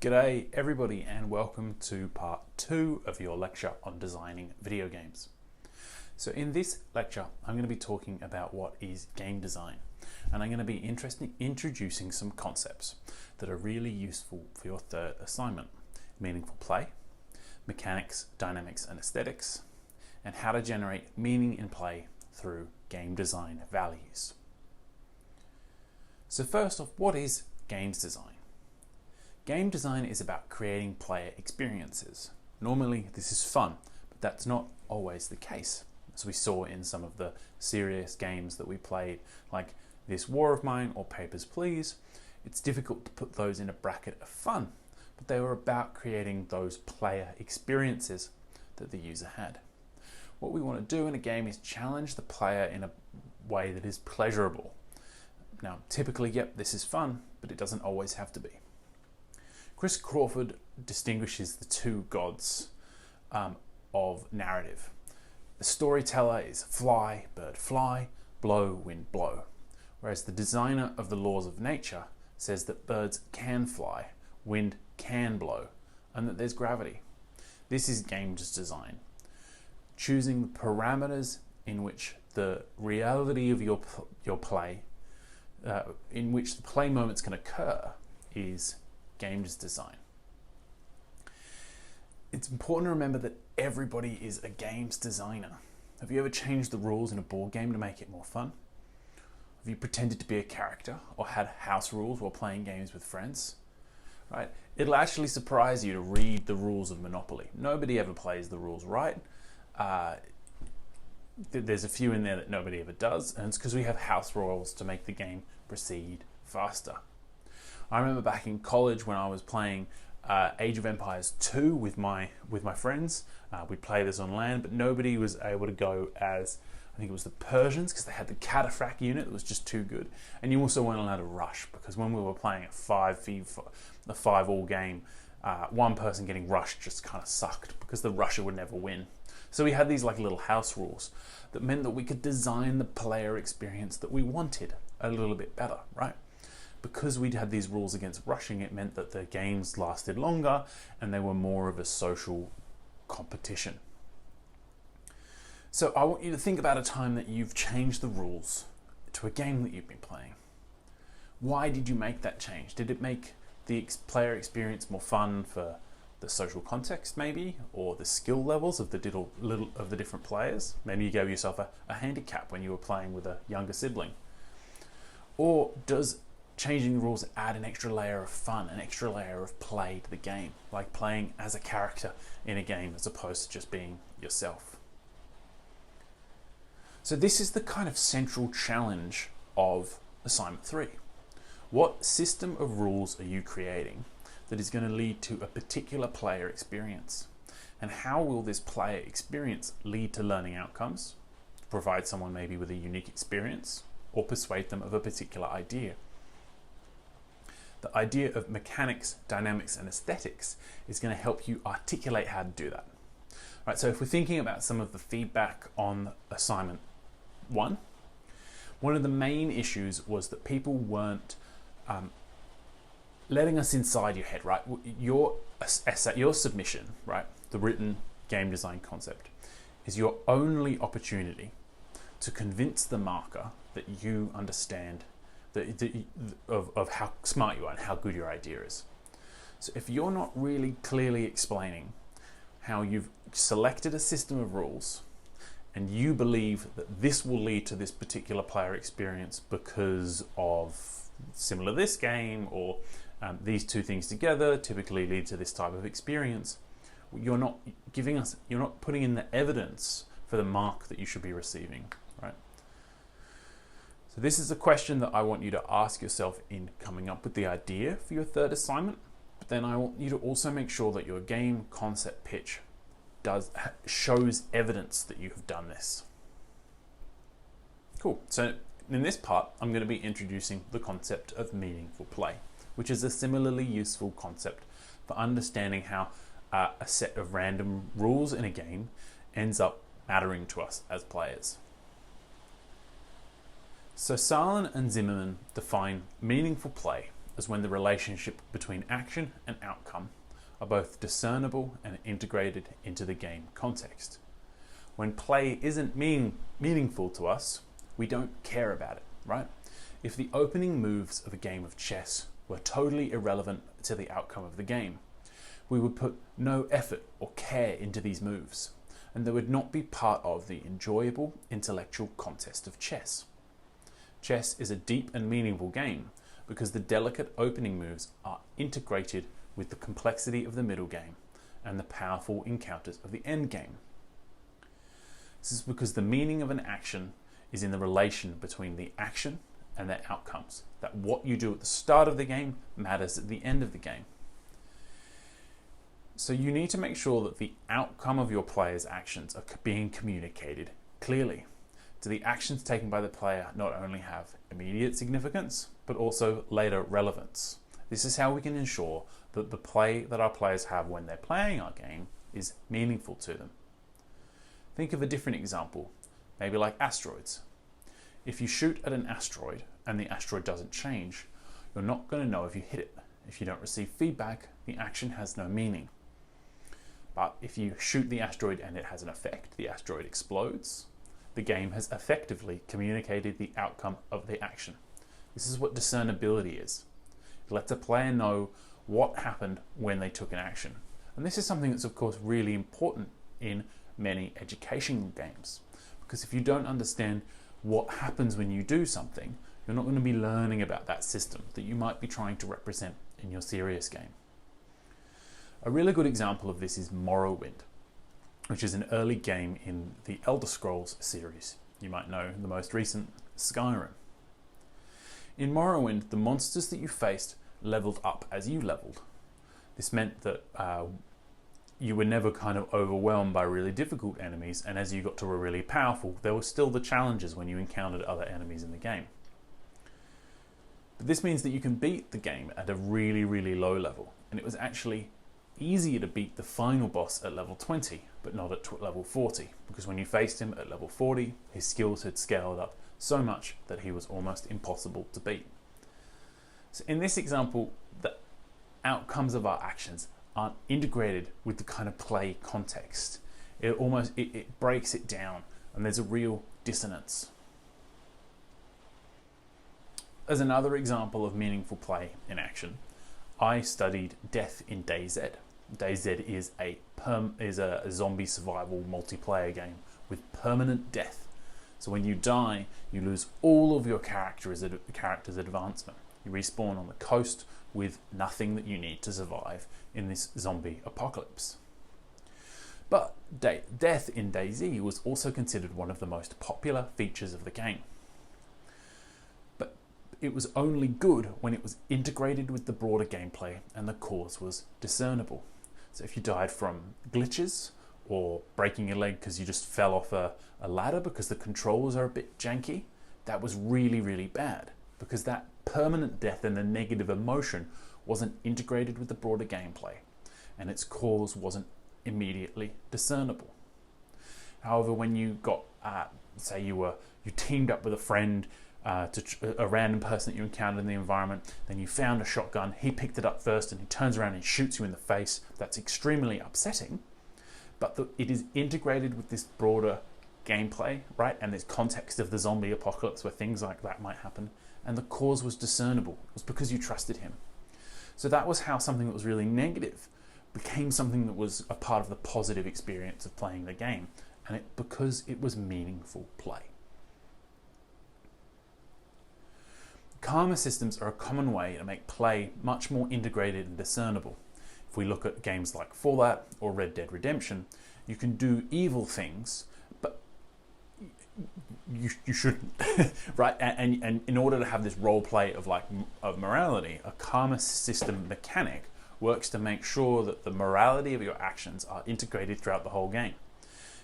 G'day everybody and welcome to part 2 of your lecture on designing video games. So in this lecture I'm going to be talking about what is game design, and I'm going to be introducing some concepts that are really useful for your third assignment: meaningful play, mechanics, dynamics and aesthetics, and how to generate meaning in play through game design values. So first off, what is games design? Game design is about creating player experiences. Normally this is fun, but that's not always the case. As we saw in some of the serious games that we played, like This War of Mine or Papers, Please, it's difficult to put those in a bracket of fun, but they were about creating those player experiences that the user had. What we want to do in a game is challenge the player in a way that is pleasurable. Now, typically, yep, this is fun, but it doesn't always have to be. Chris Crawford distinguishes the two gods of narrative. The storyteller is fly, bird fly, blow, wind blow, whereas the designer of the laws of nature says that birds can fly, wind can blow, and that there's gravity. This is games design. Choosing the parameters in which the reality of your play, in which the play moments can occur, is games design. It's important to remember that everybody is a games designer. Have you ever changed the rules in a board game to make it more fun? Have you pretended to be a character or had house rules while playing games with friends? Right? It'll actually surprise you to read the rules of Monopoly. Nobody ever plays the rules right. There's a few in there that nobody ever does, and it's because we have house rules to make the game proceed faster. I remember back in college when I was playing Age of Empires 2 with my friends. We'd play this on LAN, but nobody was able to go as, I think it was the Persians, because they had the cataphract unit that was just too good. And you also weren't allowed to rush, because when we were playing a 5-all game, one person getting rushed just kind of sucked, because the rusher would never win. So we had these like little house rules that meant that we could design the player experience that we wanted a little bit better, right? Because we'd had these rules against rushing, it meant that the games lasted longer and they were more of a social competition. So I want you to think about a time that you've changed the rules to a game that you've been playing. Why did you make that change? Did it make the player experience more fun for the social context maybe, or the skill levels of the different players? Maybe you gave yourself a handicap when you were playing with a younger sibling. Or does changing the rules add an extra layer of fun, an extra layer of play to the game, like playing as a character in a game as opposed to just being yourself? So this is the kind of central challenge of assignment 3. What system of rules are you creating that is going to lead to a particular player experience? And how will this player experience lead to learning outcomes, provide someone maybe with a unique experience, or persuade them of a particular idea? The idea of mechanics, dynamics, and aesthetics is going to help you articulate how to do that. Right, so if we're thinking about some of the feedback on assignment 1, one of the main issues was that people weren't letting us inside your head, right? Your essay, your submission, right, the written game design concept, is your only opportunity to convince the marker that you understand of how smart you are and how good your idea is. So if you're not really clearly explaining how you've selected a system of rules and you believe that this will lead to this particular player experience because of similar this game, or these two things together typically lead to this type of experience, you're not putting in the evidence for the mark that you should be receiving, right? So this is a question that I want you to ask yourself in coming up with the idea for your third assignment, but then I want you to also make sure that your game concept pitch shows evidence that you have done this. Cool. So in this part, I'm going to be introducing the concept of meaningful play, which is a similarly useful concept for understanding how a set of random rules in a game ends up mattering to us as players. So Salin and Zimmerman define meaningful play as when the relationship between action and outcome are both discernible and integrated into the game context. When play isn't meaningful to us, we don't care about it, right? If the opening moves of a game of chess were totally irrelevant to the outcome of the game, we would put no effort or care into these moves, and they would not be part of the enjoyable intellectual contest of chess. Chess is a deep and meaningful game because the delicate opening moves are integrated with the complexity of the middle game and the powerful encounters of the end game. This is because the meaning of an action is in the relation between the action and their outcomes, that what you do at the start of the game matters at the end of the game. So you need to make sure that the outcome of your player's actions are being communicated clearly. So the actions taken by the player not only have immediate significance, but also later relevance. This is how we can ensure that the play that our players have when they're playing our game is meaningful to them. Think of a different example, maybe like asteroids. If you shoot at an asteroid and the asteroid doesn't change, you're not going to know if you hit it. If you don't receive feedback, the action has no meaning. But if you shoot the asteroid and it has an effect, the asteroid explodes, the game has effectively communicated the outcome of the action. This is what discernibility is. It lets a player know what happened when they took an action. And this is something that's of course really important in many educational games. Because if you don't understand what happens when you do something, you're not going to be learning about that system that you might be trying to represent in your serious game. A really good example of this is Morrowind, which is an early game in the Elder Scrolls series. You might know the most recent, Skyrim. In Morrowind, the monsters that you faced leveled up as you leveled. This meant that you were never kind of overwhelmed by really difficult enemies, and as you got to a really powerful, there were still the challenges when you encountered other enemies in the game. But this means that you can beat the game at a really, really low level, and it was actually easier to beat the final boss at level 20, but not at level 40, because when you faced him at level 40, his skills had scaled up so much that he was almost impossible to beat. So in this example, the outcomes of our actions aren't integrated with the kind of play context. It breaks it down, and there's a real dissonance. As another example of meaningful play in action, I studied Death in DayZ. DayZ is a zombie survival multiplayer game with permanent death. So when you die, you lose all of your character's advancement. You respawn on the coast with nothing that you need to survive in this zombie apocalypse. But Death in DayZ was also considered one of the most popular features of the game. But it was only good when it was integrated with the broader gameplay and the cause was discernible. So if you died from glitches or breaking your leg because you just fell off a ladder because the controls are a bit janky, that was really, really bad, because that permanent death and the negative emotion wasn't integrated with the broader gameplay, and its cause wasn't immediately discernible. However, when you got, say you teamed up with a friend, a random person that you encountered in the environment, then you found a shotgun, he picked it up first and he turns around and shoots you in the face, that's extremely upsetting, but it is integrated with this broader gameplay, right, and this context of the zombie apocalypse where things like that might happen, and the cause was discernible. It was because you trusted him. So that was how something that was really negative became something that was a part of the positive experience of playing the game, and because it was meaningful play. Karma systems are a common way to make play much more integrated and discernible. If we look at games like Fallout or Red Dead Redemption, you can do evil things, but you shouldn't, right? And in order to have this role play of morality, a karma system mechanic works to make sure that the morality of your actions are integrated throughout the whole game.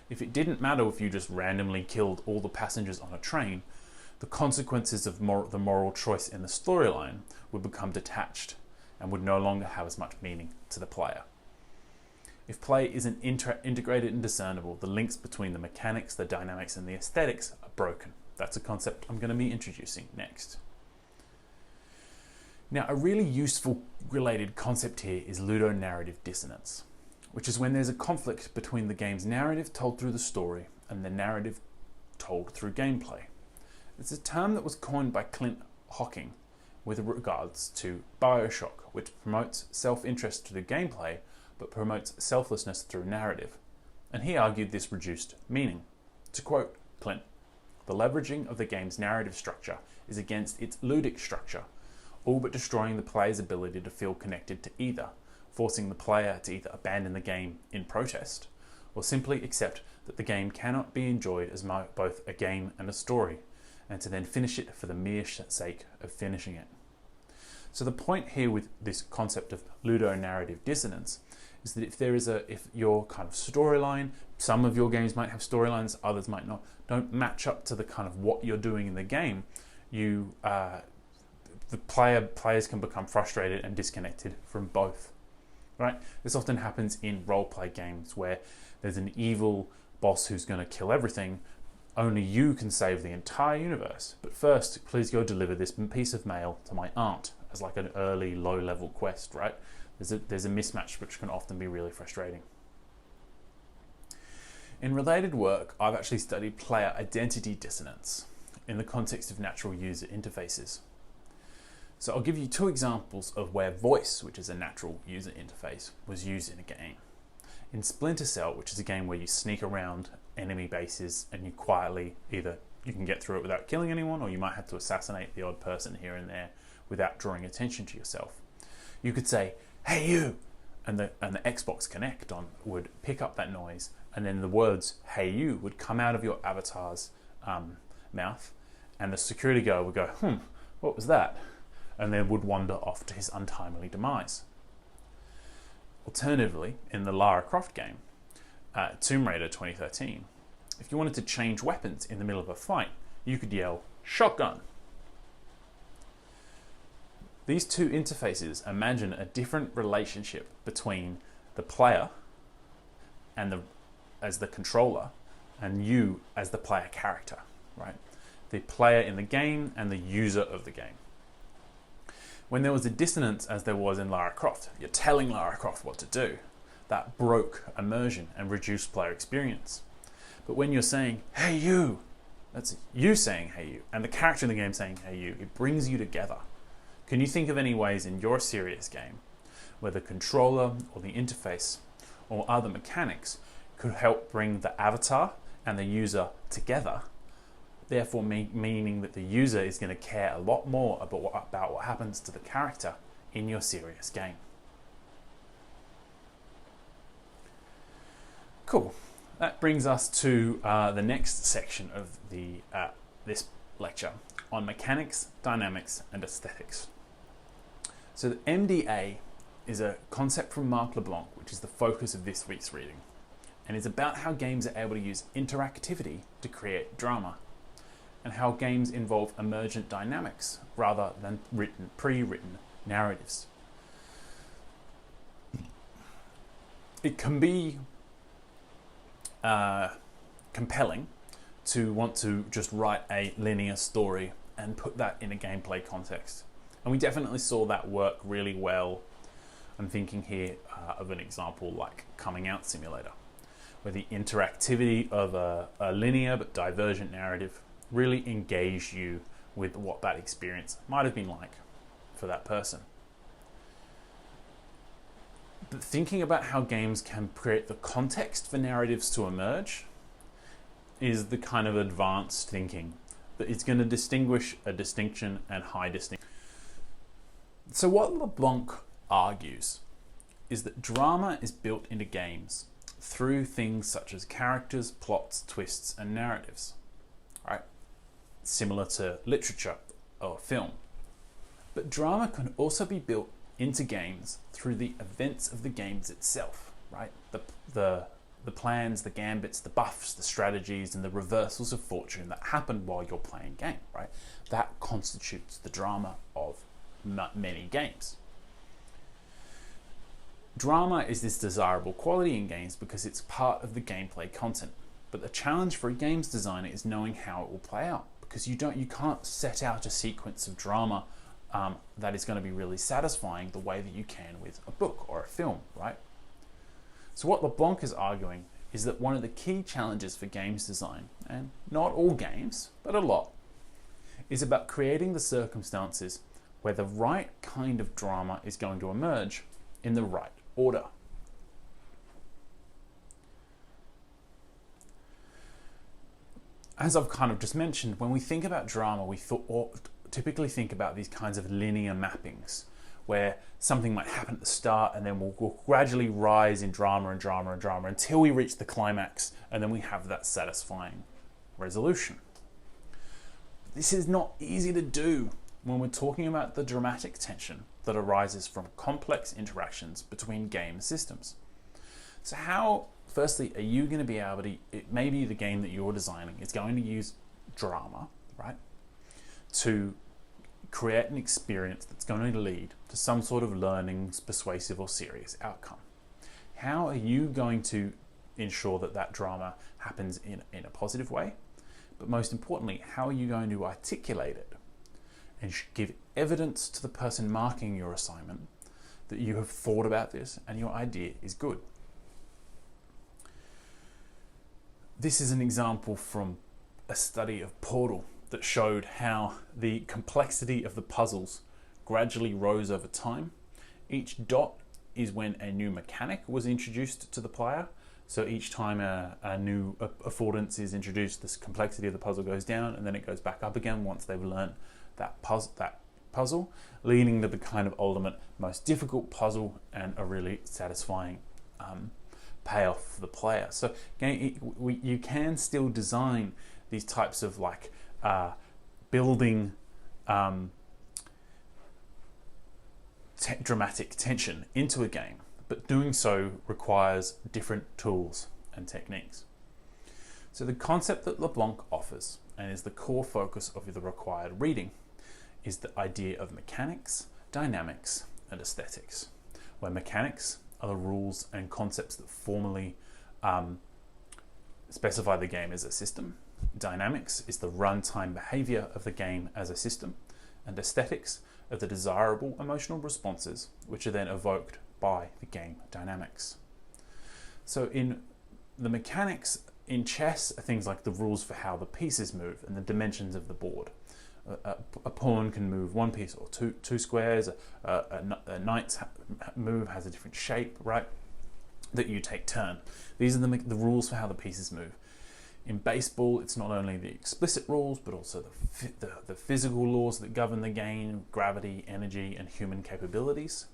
If it didn't matter if you just randomly killed all the passengers on a train, the consequences of the moral choice in the storyline would become detached and would no longer have as much meaning to the player. If play isn't integrated and discernible, the links between the mechanics, the dynamics, and the aesthetics are broken. That's a concept I'm going to be introducing next. Now, a really useful related concept here is ludonarrative dissonance, which is when there's a conflict between the game's narrative told through the story and the narrative told through gameplay. It's a term that was coined by Clint Hocking with regards to Bioshock, which promotes self-interest through gameplay, but promotes selflessness through narrative. And he argued this reduced meaning. To quote Clint, "The leveraging of the game's narrative structure is against its ludic structure, all but destroying the player's ability to feel connected to either, forcing the player to either abandon the game in protest, or simply accept that the game cannot be enjoyed as both a game and a story, and to then finish it for the mere sake of finishing it." So the point here with this concept of ludonarrative dissonance is that if your kind of storyline, some of your games might have storylines, others might not, don't match up to the kind of what you're doing in the game, the players can become frustrated and disconnected from both. Right? This often happens in role-play games where there's an evil boss who's going to kill everything. Only you can save the entire universe. But first, please go deliver this piece of mail to my aunt as like an early low-level quest, right? There's a mismatch which can often be really frustrating. In related work, I've actually studied player identity dissonance in the context of natural user interfaces. So I'll give you two examples of where voice, which is a natural user interface, was used in a game. In Splinter Cell, which is a game where you sneak around enemy bases and you quietly, either you can get through it without killing anyone, or you might have to assassinate the odd person here and there without drawing attention to yourself. You could say, "Hey you," and the Xbox Kinect would pick up that noise, and then the words "Hey you" would come out of your avatar's mouth, and the security guard would go, "What was that?" and then would wander off to his untimely demise. Alternatively, in the Lara Croft game, Tomb Raider 2013, if you wanted to change weapons in the middle of a fight, you could yell, "Shotgun." These two interfaces imagine a different relationship between the player and as the controller and you as the player character, right? The player in the game and the user of the game. When there was a dissonance, as there was in Lara Croft, you're telling Lara Croft what to do. That broke immersion and reduced player experience. But when you're saying, "Hey you," that's you saying "Hey you," and the character in the game saying "Hey you," it brings you together. Can you think of any ways in your serious game where the controller or the interface or other mechanics could help bring the avatar and the user together, therefore meaning that the user is going to care a lot more about what happens to the character in your serious game? Cool. That brings us to the next section of this lecture on mechanics, dynamics, and aesthetics. So the MDA is a concept from Marc LeBlanc, which is the focus of this week's reading, and it's about how games are able to use interactivity to create drama, and how games involve emergent dynamics rather than pre-written narratives. It can be compelling to want to just write a linear story and put that in a gameplay context. And we definitely saw that work really well. I'm thinking here of an example like Coming Out Simulator, where the interactivity of a linear but divergent narrative really engaged you with what that experience might have been like for that person. But thinking about how games can create the context for narratives to emerge is the kind of advanced thinking that is going to distinguish a distinction and high distinction. So what LeBlanc argues is that drama is built into games through things such as characters, plots, twists, and narratives, right? Similar to literature or film. But drama can also be built into games through the events of the games itself, right? The plans, the gambits, the buffs, the strategies, and the reversals of fortune that happen while you're playing game, right? That constitutes the drama of many games. Drama is this desirable quality in games because it's part of the gameplay content. But the challenge for a games designer is knowing how it will play out, because you can't set out a sequence of drama that is going to be really satisfying the way that you can with a book or a film, right? So what LeBlanc is arguing is that one of the key challenges for games design, and not all games, but a lot, is about creating the circumstances where the right kind of drama is going to emerge in the right order. As I've kind of just mentioned, when we think about drama, we typically think about these kinds of linear mappings where something might happen at the start and then we'll gradually rise in drama and drama and drama until we reach the climax, and then we have that satisfying resolution. This is not easy to do when we're talking about the dramatic tension that arises from complex interactions between game systems. So how, firstly, are you going to be able to, maybe the game that you're designing is going to use drama, right, to create an experience that's going to lead to some sort of learning, persuasive or serious outcome. How are you going to ensure that that drama happens in a positive way? But most importantly, how are you going to articulate it and give evidence to the person marking your assignment that you have thought about this and your idea is good? This is an example from a study of Portal that showed how the complexity of the puzzles gradually rose over time. Each dot is when a new mechanic was introduced to the player. So each time a new affordance is introduced, this complexity of the puzzle goes down, and then it goes back up again once they've learned that puzzle, leading to the kind of ultimate, most difficult puzzle and a really satisfying payoff for the player. So you can still design these types of building dramatic tension into a game, but doing so requires different tools and techniques. So the concept that LeBlanc offers, and is the core focus of the required reading, is the idea of mechanics, dynamics, and aesthetics, where mechanics are the rules and concepts that formally specify the game as a system. Dynamics is the runtime behavior of the game as a system, and aesthetics are the desirable emotional responses which are then evoked by the game dynamics. So in the mechanics in chess are things like the rules for how the pieces move and the dimensions of the board. A pawn can move one piece or two squares. A knight's move has a different shape, right, that you take turn. These are the rules for how the pieces move. In baseball, it's not only the explicit rules, but also the physical laws that govern the game, gravity, energy, and human capabilities.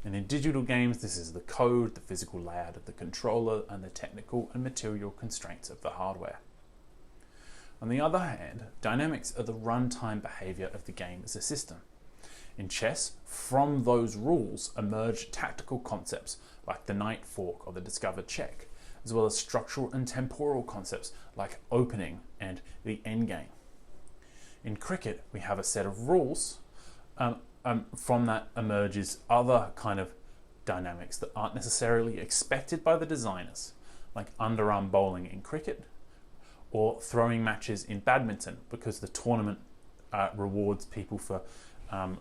And in digital games, this is the code, the physical layout of the controller, and the technical and material constraints of the hardware. On the other hand, dynamics are the runtime behavior of the game as a system. In chess, from those rules emerge tactical concepts like the knight fork or the discovered check, as well as structural and temporal concepts like opening and the endgame. In cricket, we have a set of rules. From that emerges other kind of dynamics that aren't necessarily expected by the designers, like underarm bowling in cricket, or throwing matches in badminton, because the tournament rewards people for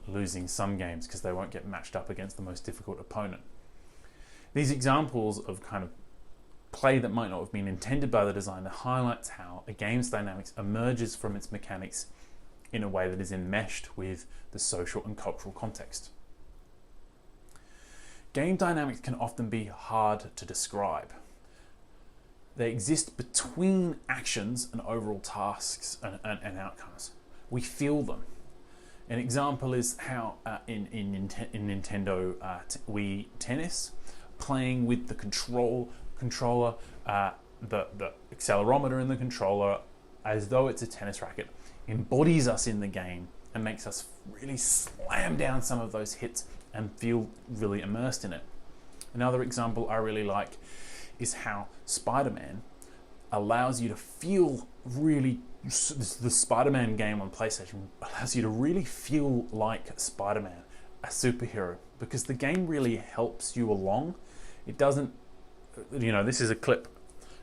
losing some games because they won't get matched up against the most difficult opponent. These examples of kind of play that might not have been intended by the designer highlights how a game's dynamics emerges from its mechanics in a way that is enmeshed with the social and cultural context. Game dynamics can often be hard to describe. They exist between actions and overall tasks and outcomes. We feel them. An example is how in Nintendo Wii Tennis, playing with the controller, the accelerometer in the controller, as though it's a tennis racket, embodies us in the game and makes us really slam down some of those hits and feel really immersed in it. Another example I really like is how Spider-Man allows you to feel really, the Spider-Man game on PlayStation allows you to really feel like Spider-Man, a superhero, because the game really helps you along. It doesn't, this is a clip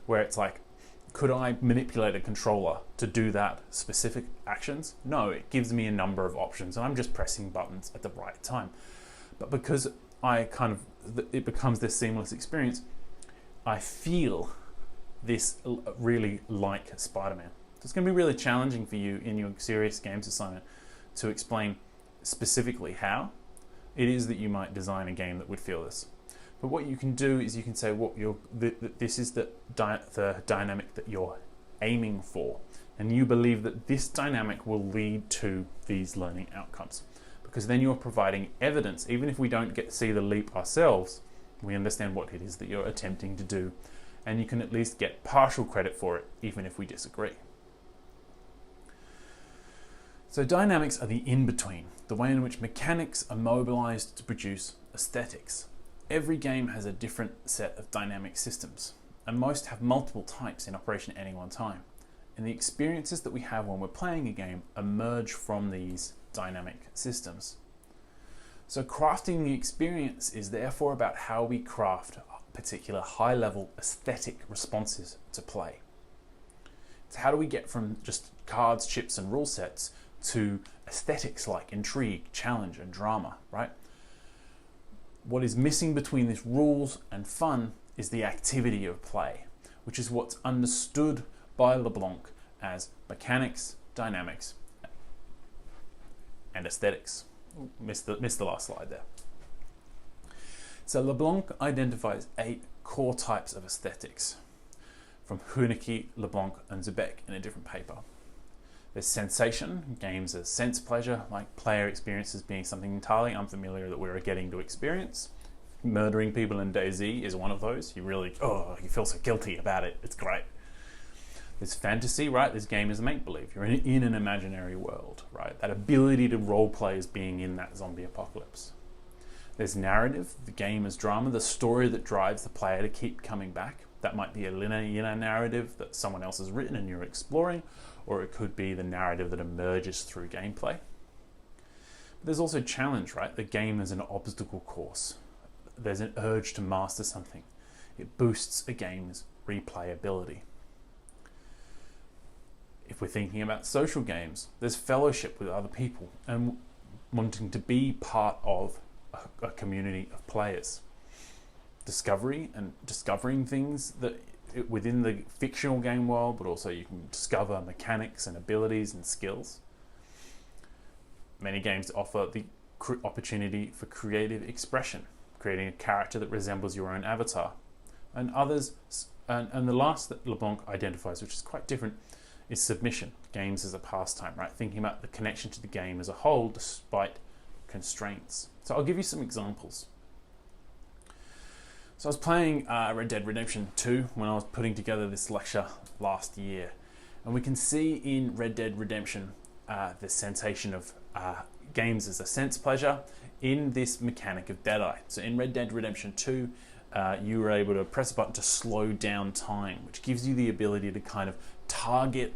where it's like Could I manipulate a controller to do that specific actions? No, it gives me a number of options and I'm just pressing buttons at the right time. But because it becomes this seamless experience, I feel this really like Spider-Man. So it's going to be really challenging for you in your serious games assignment to explain specifically how it is that you might design a game that would feel this. But what you can do is you can say this is the dynamic that you're aiming for, and you believe that this dynamic will lead to these learning outcomes. Because then you're providing evidence, even if we don't get to see the leap ourselves, we understand what it is that you're attempting to do, and you can at least get partial credit for it, even if we disagree. So dynamics are the in-between, the way in which mechanics are mobilized to produce aesthetics. Every game has a different set of dynamic systems, and most have multiple types in operation at any one time. And the experiences that we have when we're playing a game emerge from these dynamic systems. So crafting the experience is therefore about how we craft particular high-level aesthetic responses to play. So how do we get from just cards, chips, and rule sets to aesthetics like intrigue, challenge, and drama, right? What is missing between these rules and fun is the activity of play, which is what's understood by LeBlanc as mechanics, dynamics, and aesthetics. Missed the last slide there. So LeBlanc identifies 8 core types of aesthetics from Hoenecke, LeBlanc, and Zubek in a different paper. There's sensation, games as sense pleasure, like player experiences being something entirely unfamiliar that we're getting to experience. Murdering people in DayZ is one of those. You feel so guilty about it. It's great. There's fantasy, right? This game is make-believe. You're in an imaginary world, right? That ability to role play as being in that zombie apocalypse. There's narrative, the game is drama, the story that drives the player to keep coming back. That might be a linear narrative that someone else has written and you're exploring, or it could be the narrative that emerges through gameplay. But there's also challenge, right? The game is an obstacle course. There's an urge to master something. It boosts a game's replayability. If we're thinking about social games, there's fellowship with other people and wanting to be part of a community of players. Discovery and discovering things that within the fictional game world, but also you can discover mechanics and abilities and skills. Many games offer the opportunity for creative expression, creating a character that resembles your own avatar. And others, and the last that LeBlanc identifies, which is quite different, is submission. Games as a pastime, right? Thinking about the connection to the game as a whole despite constraints. So I'll give you some examples. So I was playing Red Dead Redemption 2 when I was putting together this lecture last year. And we can see in Red Dead Redemption the sensation of games as a sense pleasure in this mechanic of Deadeye. So in Red Dead Redemption 2, you were able to press a button to slow down time, which gives you the ability to kind of target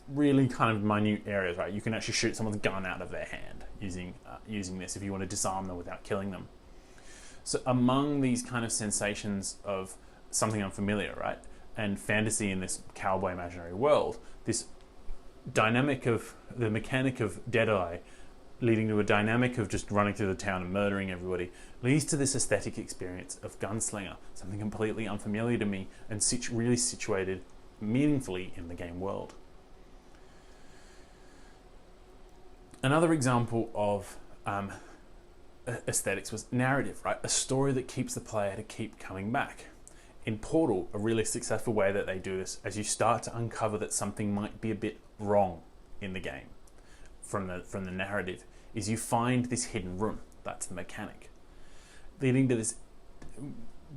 really kind of minute areas, right? You can actually shoot someone's gun out of their hand using this if you want to disarm them without killing them. So among these kind of sensations of something unfamiliar, right, and fantasy in this cowboy imaginary world, this dynamic of the mechanic of Deadeye leading to a dynamic of just running through the town and murdering everybody leads to this aesthetic experience of gunslinger, something completely unfamiliar to me and really situated meaningfully in the game world. Another example of aesthetics was narrative, right? A story that keeps the player to keep coming back. In Portal, a really successful way that they do this, as you start to uncover that something might be a bit wrong in the game from the narrative, is you find this hidden room. That's the mechanic, leading to this,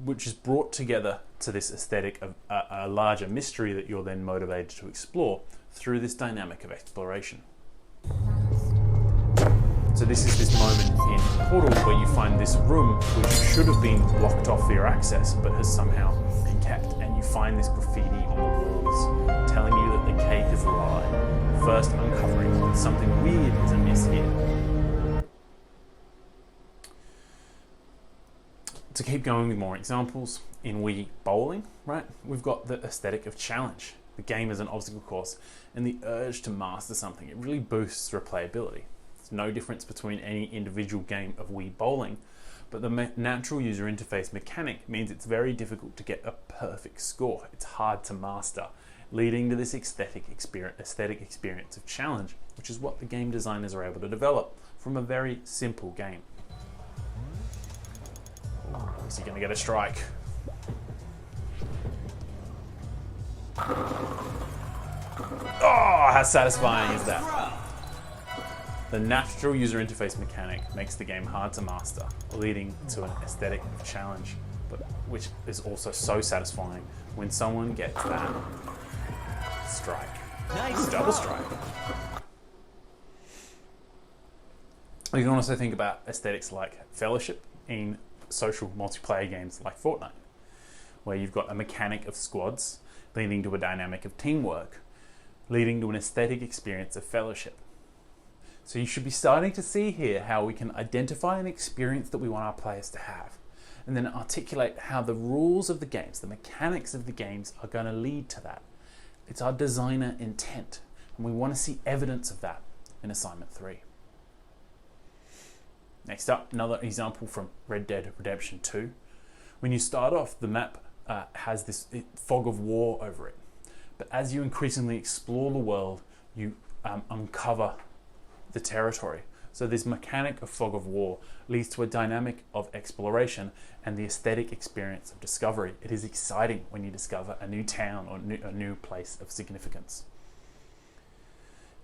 which is brought together to this aesthetic of a larger mystery that you're then motivated to explore through this dynamic of exploration. So this is this moment in Portal where you find this room which should have been blocked off for your access but has somehow been kept, and you find this graffiti on the walls telling you that the cake is alive, first uncovering that something weird is amiss here. To keep going with more examples, in Wii Bowling, right, we've got the aesthetic of challenge. The game is an obstacle course, and the urge to master something. It really boosts replayability. There's no difference between any individual game of Wii Bowling, but the natural user interface mechanic means it's very difficult to get a perfect score. It's hard to master, leading to this aesthetic experience of challenge, which is what the game designers are able to develop from a very simple game. Is he going to get a strike? Oh, how satisfying is that? The natural user interface mechanic makes the game hard to master, leading to an aesthetic of challenge, but which is also so satisfying when someone gets that strike. Nice double strike. You can also think about aesthetics like fellowship in social multiplayer games like Fortnite, where you've got a mechanic of squads leading to a dynamic of teamwork, leading to an aesthetic experience of fellowship. So you should be starting to see here how we can identify an experience that we want our players to have, and then articulate how the rules of the games, the mechanics of the games, are going to lead to that. It's our designer intent, and we want to see evidence of that in assignment 3. Next up, another example from Red Dead Redemption 2. When you start off, the map has this fog of war over it. But as you increasingly explore the world, you uncover the territory. So this mechanic of fog of war leads to a dynamic of exploration and the aesthetic experience of discovery. It is exciting when you discover a new town or a new place of significance.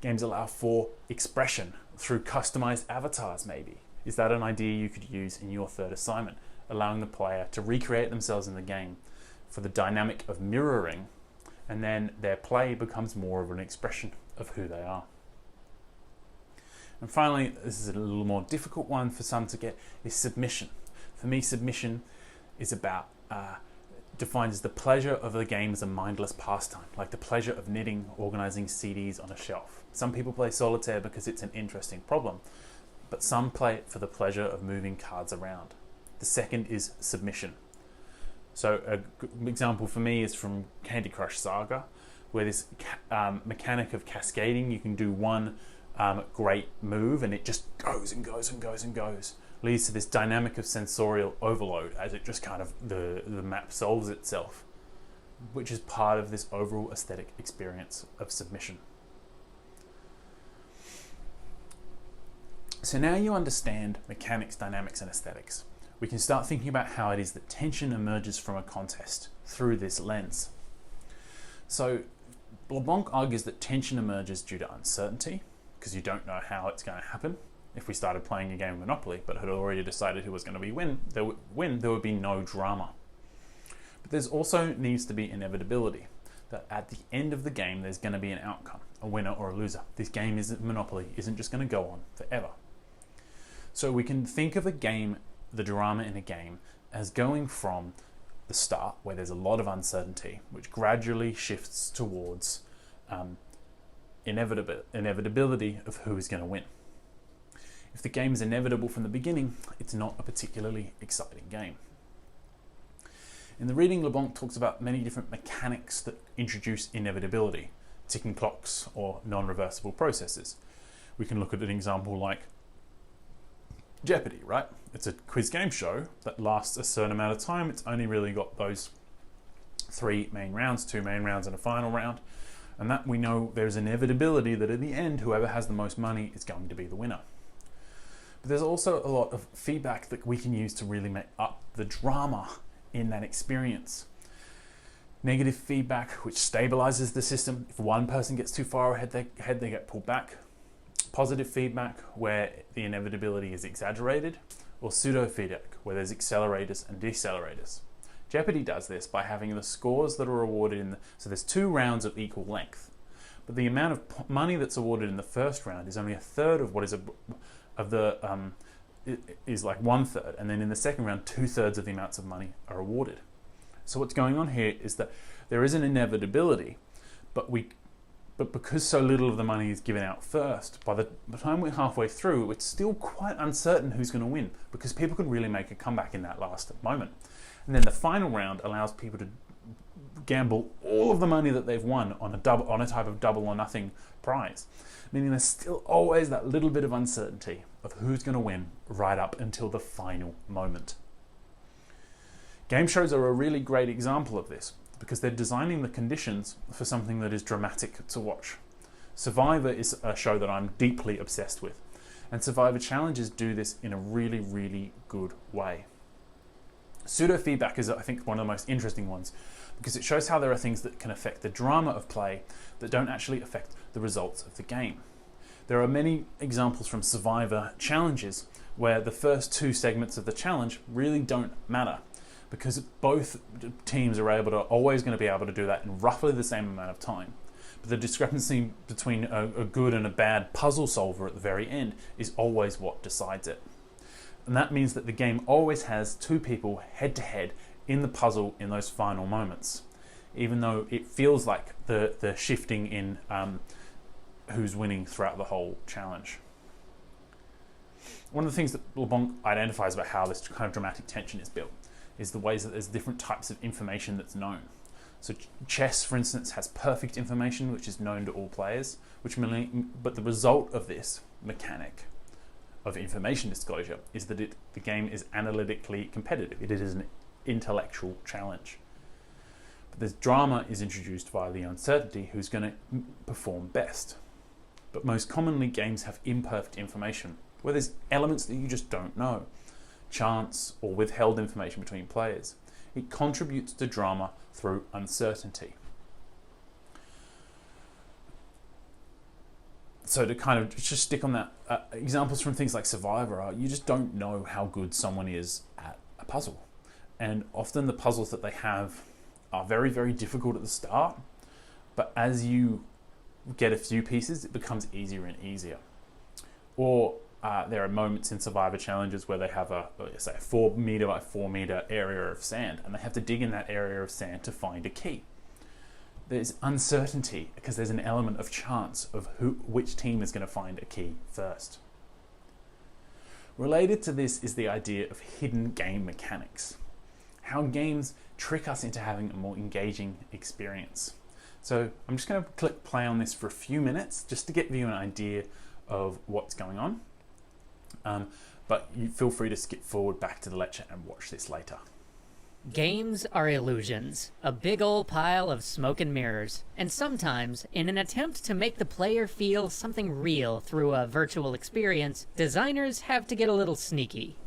Games allow for expression through customized avatars, maybe. Is that an idea you could use in your third assignment, allowing the player to recreate themselves in the game for the dynamic of mirroring, and then their play becomes more of an expression of who they are. And finally, this is a little more difficult one for some to get, is submission. For me, submission is about, defined as the pleasure of the game as a mindless pastime, like the pleasure of knitting, organizing CDs on a shelf. Some people play solitaire because it's an interesting problem, but some play it for the pleasure of moving cards around. The second is submission. So an example for me is from Candy Crush Saga, where this mechanic of cascading, you can do one great move and it just goes and goes and goes and goes, leads to this dynamic of sensorial overload as it just kind of, the map solves itself, which is part of this overall aesthetic experience of submission. So now you understand mechanics, dynamics, and aesthetics. We can start thinking about how it is that tension emerges from a contest through this lens. So LeBlanc argues that tension emerges due to uncertainty, because you don't know how it's going to happen. If we started playing a game of Monopoly, but had already decided who was going to win, there would be no drama. But there's also needs to be inevitability, that at the end of the game, there's going to be an outcome, a winner or a loser. This game Monopoly isn't just going to go on forever. So we can think of a game, the drama in a game, as going from the start, where there's a lot of uncertainty, which gradually shifts towards inevitability of who is going to win. If the game is inevitable from the beginning, it's not a particularly exciting game. In the reading, LeBlanc talks about many different mechanics that introduce inevitability, ticking clocks or non-reversible processes. We can look at an example like Jeopardy, right? It's a quiz game show that lasts a certain amount of time. It's only really got those 3 main rounds, 2 main rounds and a final round. And that we know there's inevitability that at the end, whoever has the most money is going to be the winner. But there's also a lot of feedback that we can use to really make up the drama in that experience. Negative feedback, which stabilizes the system. If one person gets too far ahead, they get pulled back. Positive feedback, where the inevitability is exaggerated, or pseudo feedback, where there's accelerators and decelerators. Jeopardy does this by having the scores that are awarded so there's 2 rounds of equal length, but the amount of money that's awarded in the first round is only a third of what is is like 1/3, and then in the second round 2/3 of the amounts of money are awarded. So what's going on here is that there is an inevitability, but we But because so little of the money is given out first, by the time we're halfway through, it's still quite uncertain who's going to win, because people could really make a comeback in that last moment. And then the final round allows people to gamble all of the money that they've won on a type of double or nothing prize, meaning there's still always that little bit of uncertainty of who's going to win right up until the final moment. Game shows are a really great example of this, because they're designing the conditions for something that is dramatic to watch. Survivor is a show that I'm deeply obsessed with, and Survivor challenges do this in a really, really good way. Pseudo feedback is, I think, one of the most interesting ones, because it shows how there are things that can affect the drama of play that don't actually affect the results of the game. There are many examples from Survivor challenges where the first two segments of the challenge really don't matter, because both teams are always going to be able to do that in roughly the same amount of time. But the discrepancy between a good and a bad puzzle solver at the very end is always what decides it. And that means that the game always has two people head to head in the puzzle in those final moments, even though it feels like the shifting in who's winning throughout the whole challenge. One of the things that LeBlanc identifies about how this kind of dramatic tension is built is the ways that there's different types of information that's known. So chess, for instance, has perfect information, which is known to all players, but the result of this mechanic of information disclosure is that the game is analytically competitive. It is an intellectual challenge. But this drama is introduced via the uncertainty who's going to perform best. But most commonly, games have imperfect information, where there's elements that you just don't know, chance or withheld information between players. It contributes to drama through uncertainty. So to kind of just stick on that, examples from things like Survivor are you just don't know how good someone is at a puzzle. And often the puzzles that they have are very, very difficult at the start, but as you get a few pieces, it becomes easier and easier. Or there are moments in Survivor challenges where they have say a 4 meter by 4 meter area of sand, and they have to dig in that area of sand to find a key. There's uncertainty because there's an element of chance of which team is going to find a key first. Related to this is the idea of hidden game mechanics. How games trick us into having a more engaging experience. So I'm just going to click play on this for a few minutes just to give you an idea of what's going on. But you feel free to skip forward back to the lecture and watch this later. Games are illusions, a big old pile of smoke and mirrors, and sometimes, in an attempt to make the player feel something real through a virtual experience, designers have to get a little sneaky.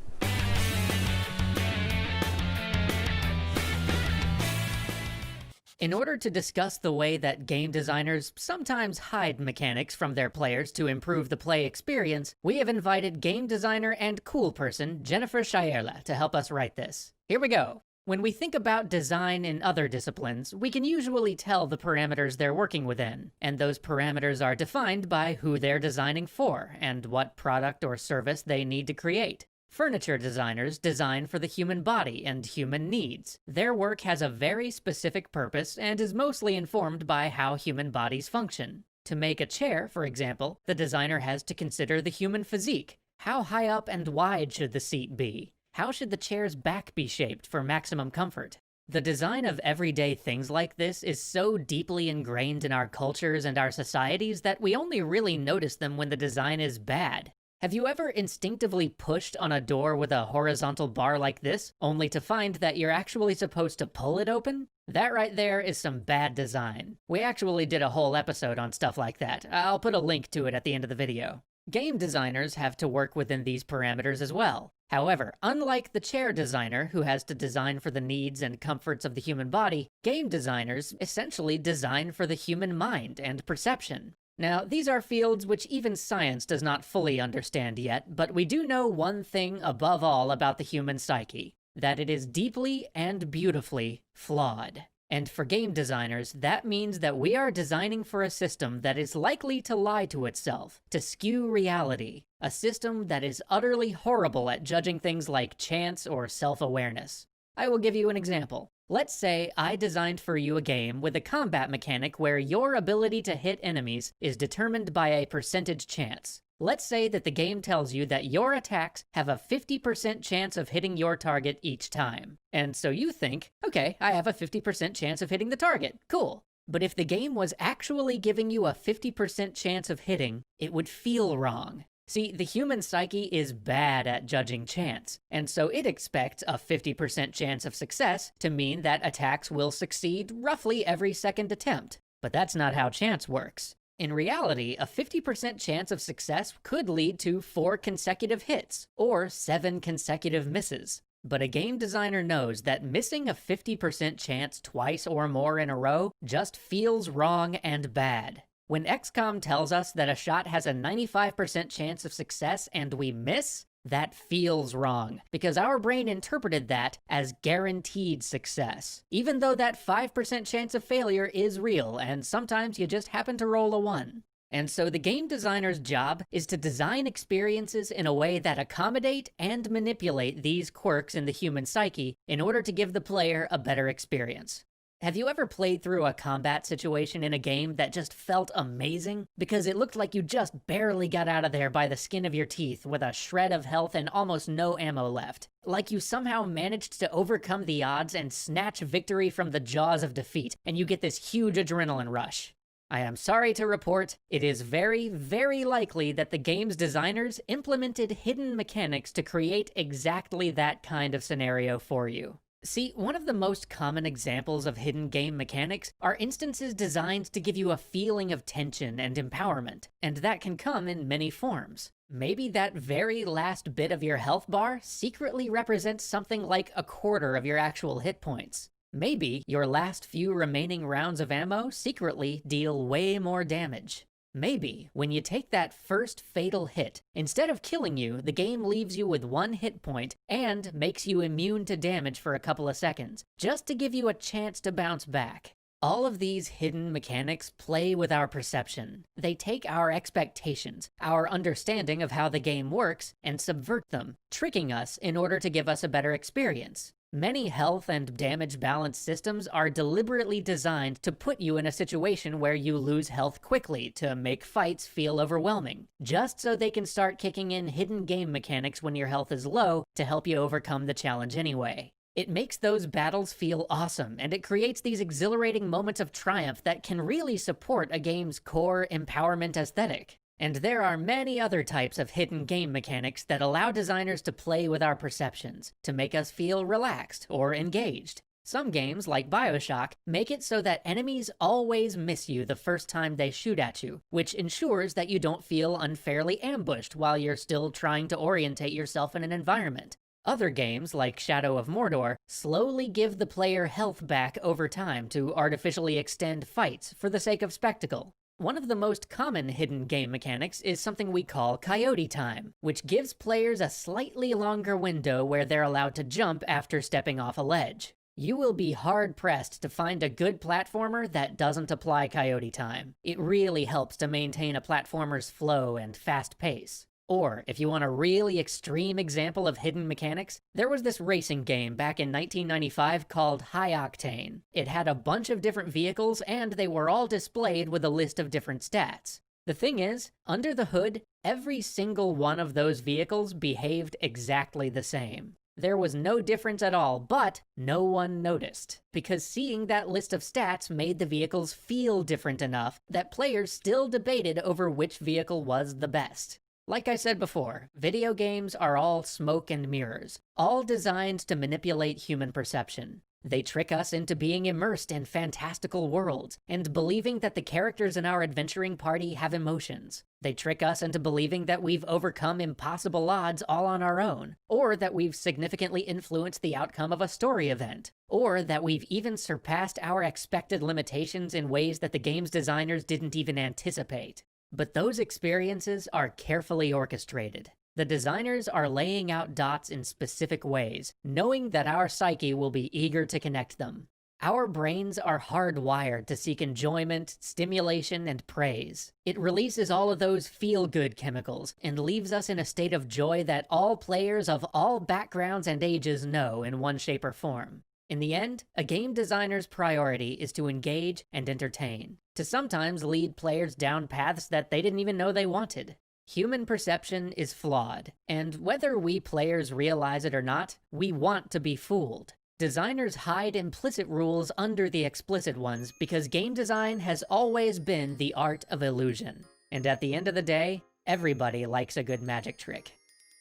In order to discuss the way that game designers sometimes hide mechanics from their players to improve the play experience, we have invited game designer and cool person Jennifer Schaerle to help us write this. Here we go. When we think about design in other disciplines, we can usually tell the parameters they're working within, and those parameters are defined by who they're designing for and what product or service they need to create. Furniture designers design for the human body and human needs. Their work has a very specific purpose and is mostly informed by how human bodies function. To make a chair, for example, the designer has to consider the human physique. How high up and wide should the seat be? How should the chair's back be shaped for maximum comfort? The design of everyday things like this is so deeply ingrained in our cultures and our societies that we only really notice them when the design is bad. Have you ever instinctively pushed on a door with a horizontal bar like this, only to find that you're actually supposed to pull it open? That right there is some bad design. We actually did a whole episode on stuff like that. I'll put a link to it at the end of the video. Game designers have to work within these parameters as well. However, unlike the chair designer, who has to design for the needs and comforts of the human body, game designers essentially design for the human mind and perception. Now, these are fields which even science does not fully understand yet, but we do know one thing above all about the human psyche, that it is deeply and beautifully flawed. And for game designers, that means that we are designing for a system that is likely to lie to itself, to skew reality, a system that is utterly horrible at judging things like chance or self-awareness. I will give you an example. Let's say I designed for you a game with a combat mechanic where your ability to hit enemies is determined by a percentage chance. Let's say that the game tells you that your attacks have a 50% chance of hitting your target each time. And so you think, okay, I have a 50% chance of hitting the target. Cool. But if the game was actually giving you a 50% chance of hitting, it would feel wrong. See, the human psyche is bad at judging chance, and so it expects a 50% chance of success to mean that attacks will succeed roughly every second attempt. But that's not how chance works. In reality, a 50% chance of success could lead to 4 consecutive hits, or 7 consecutive misses. But a game designer knows that missing a 50% chance twice or more in a row just feels wrong and bad. When XCOM tells us that a shot has a 95% chance of success and we miss, that feels wrong, because our brain interpreted that as guaranteed success, even though that 5% chance of failure is real, and sometimes you just happen to roll a 1. And so the game designer's job is to design experiences in a way that accommodate and manipulate these quirks in the human psyche in order to give the player a better experience. Have you ever played through a combat situation in a game that just felt amazing? Because it looked like you just barely got out of there by the skin of your teeth with a shred of health and almost no ammo left. Like you somehow managed to overcome the odds and snatch victory from the jaws of defeat, and you get this huge adrenaline rush. I am sorry to report, it is very, very likely that the game's designers implemented hidden mechanics to create exactly that kind of scenario for you. See, one of the most common examples of hidden game mechanics are instances designed to give you a feeling of tension and empowerment, and that can come in many forms. Maybe that very last bit of your health bar secretly represents something like a quarter of your actual hit points. Maybe your last few remaining rounds of ammo secretly deal way more damage. Maybe, when you take that first fatal hit, instead of killing you, the game leaves you with 1 hit point and makes you immune to damage for a couple of seconds, just to give you a chance to bounce back. All of these hidden mechanics play with our perception. They take our expectations, our understanding of how the game works, and subvert them, tricking us in order to give us a better experience. Many health and damage balance systems are deliberately designed to put you in a situation where you lose health quickly to make fights feel overwhelming, just so they can start kicking in hidden game mechanics when your health is low to help you overcome the challenge anyway. It makes those battles feel awesome, and it creates these exhilarating moments of triumph that can really support a game's core empowerment aesthetic. And there are many other types of hidden game mechanics that allow designers to play with our perceptions, to make us feel relaxed or engaged. Some games, like BioShock, make it so that enemies always miss you the first time they shoot at you, which ensures that you don't feel unfairly ambushed while you're still trying to orientate yourself in an environment. Other games, like Shadow of Mordor, slowly give the player health back over time to artificially extend fights for the sake of spectacle. One of the most common hidden game mechanics is something we call Coyote Time, which gives players a slightly longer window where they're allowed to jump after stepping off a ledge. You will be hard-pressed to find a good platformer that doesn't apply Coyote Time. It really helps to maintain a platformer's flow and fast pace. Or, if you want a really extreme example of hidden mechanics, there was this racing game back in 1995 called High Octane. It had a bunch of different vehicles, and they were all displayed with a list of different stats. The thing is, under the hood, every single one of those vehicles behaved exactly the same. There was no difference at all, but no one noticed, because seeing that list of stats made the vehicles feel different enough that players still debated over which vehicle was the best. Like I said before, video games are all smoke and mirrors, all designed to manipulate human perception. They trick us into being immersed in fantastical worlds and believing that the characters in our adventuring party have emotions. They trick us into believing that we've overcome impossible odds all on our own, or that we've significantly influenced the outcome of a story event, or that we've even surpassed our expected limitations in ways that the game's designers didn't even anticipate. But those experiences are carefully orchestrated. The designers are laying out dots in specific ways, knowing that our psyche will be eager to connect them. Our brains are hardwired to seek enjoyment, stimulation, and praise. It releases all of those feel-good chemicals and leaves us in a state of joy that all players of all backgrounds and ages know in one shape or form. In the end, a game designer's priority is to engage and entertain, to sometimes lead players down paths that they didn't even know they wanted. Human perception is flawed, and whether we players realize it or not, we want to be fooled. Designers hide implicit rules under the explicit ones because game design has always been the art of illusion. And at the end of the day, everybody likes a good magic trick.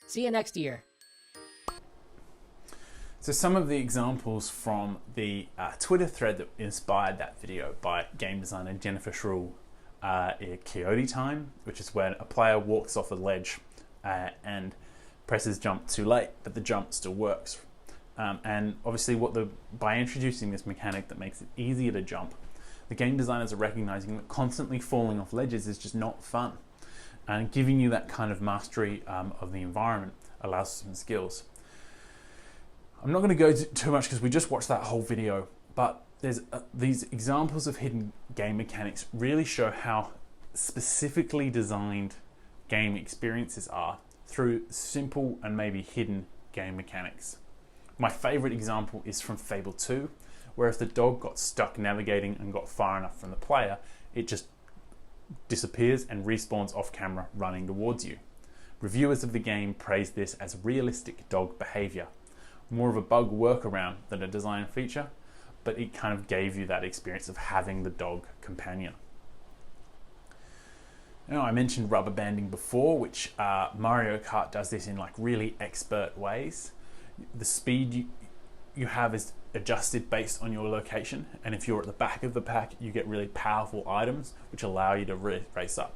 See you next year. So some of the examples from the Twitter thread that inspired that video by game designer Jennifer Schrull are Coyote Time, which is when a player walks off a ledge and presses jump too late, but the jump still works. And obviously by introducing this mechanic that makes it easier to jump, the game designers are recognizing that constantly falling off ledges is just not fun. And giving you that kind of mastery of the environment allows some skills. I'm not going to go too much because we just watched that whole video, but there's these examples of hidden game mechanics really show how specifically designed game experiences are through simple and maybe hidden game mechanics. My favorite example is from Fable 2, where if the dog got stuck navigating and got far enough from the player, it just disappears and respawns off camera running towards you. Reviewers of the game praised this as realistic dog behavior. More of a bug workaround than a design feature, but it kind of gave you that experience of having the dog companion. Now, I mentioned rubber banding before, which Mario Kart does this in like really expert ways. The speed you have is adjusted based on your location, and if you're at the back of the pack, you get really powerful items which allow you to race up.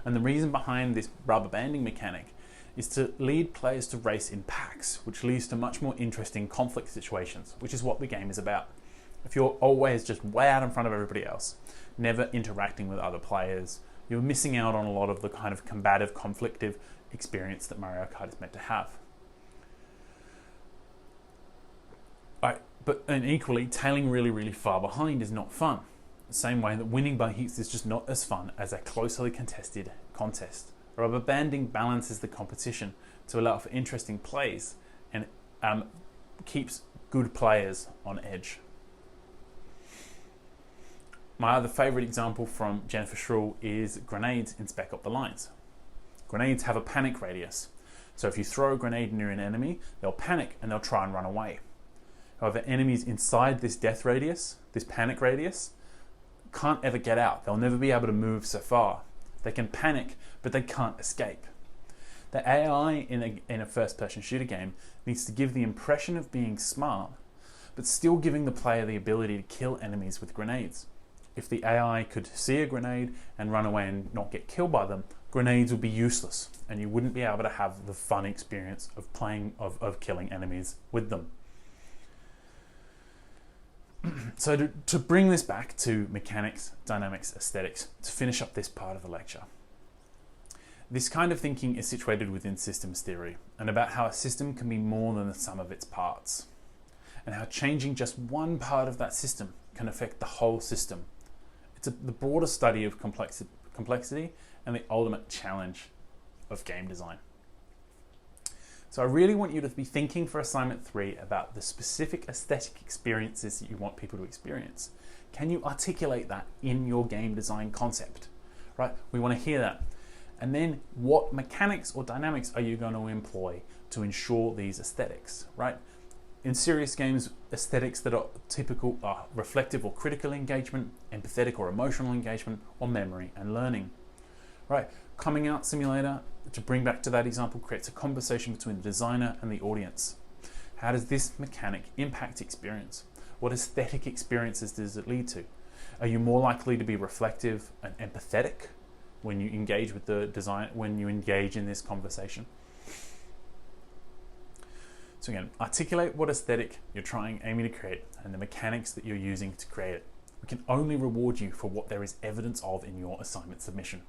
And the reason behind this rubber banding mechanic is to lead players to race in packs, which leads to much more interesting conflict situations, which is what the game is about. If you're always just way out in front of everybody else, never interacting with other players, you're missing out on a lot of the kind of combative, conflictive experience that Mario Kart is meant to have. And equally, tailing really, really far behind is not fun. The same way that winning by heats is just not as fun as a closely contested contest. Rubber banding balances the competition to allow for interesting plays and keeps good players on edge. My other favorite example from Jennifer Schrull is grenades in Spec Up the Lines. Grenades have a panic radius. So if you throw a grenade near an enemy, they'll panic and they'll try and run away. However, enemies inside this death radius, this panic radius, can't ever get out. They'll never be able to move so far. They can panic, but they can't escape. The AI in a first-person shooter game needs to give the impression of being smart, but still giving the player the ability to kill enemies with grenades. If the AI could see a grenade and run away and not get killed by them, grenades would be useless, and you wouldn't be able to have the fun experience of killing enemies with them. So to bring this back to mechanics, dynamics, aesthetics, to finish up this part of the lecture. This kind of thinking is situated within systems theory and about how a system can be more than the sum of its parts, and how changing just one part of that system can affect the whole system. It's the broader study of complexity and the ultimate challenge of game design. So I really want you to be thinking for assignment 3 about the specific aesthetic experiences that you want people to experience. Can you articulate that in your game design concept? Right? We want to hear that. And then what mechanics or dynamics are you going to employ to ensure these aesthetics, right? In serious games, aesthetics that are typical are reflective or critical engagement, empathetic or emotional engagement, or memory and learning, right? Coming Out Simulator, to bring back to that example, creates a conversation between the designer and the audience. How does this mechanic impact experience? What aesthetic experiences does it lead to? Are you more likely to be reflective and empathetic when you engage with the design, when you engage in this conversation? So again, articulate what aesthetic you're aiming to create and the mechanics that you're using to create it. We can only reward you for what there is evidence of in your assignment submission.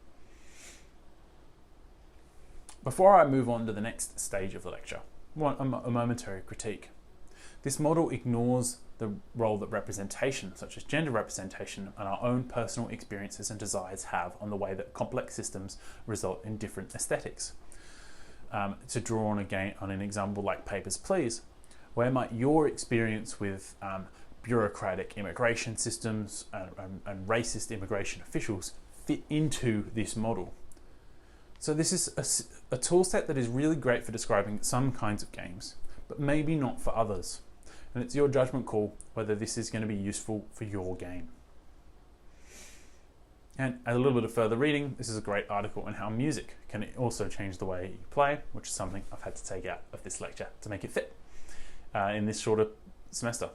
Before I move on to the next stage of the lecture, I want a momentary critique. This model ignores the role that representation, such as gender representation, and our own personal experiences and desires have on the way that complex systems result in different aesthetics. To draw on an example like Papers, Please, Where might your experience with bureaucratic immigration systems and racist immigration officials fit into this model? So this is a tool set that is really great for describing some kinds of games, but maybe not for others. And it's your judgment call whether this is going to be useful for your game. And a little bit of further reading, this is a great article on how music can also change the way you play, which is something I've had to take out of this lecture to make it fit in this shorter semester.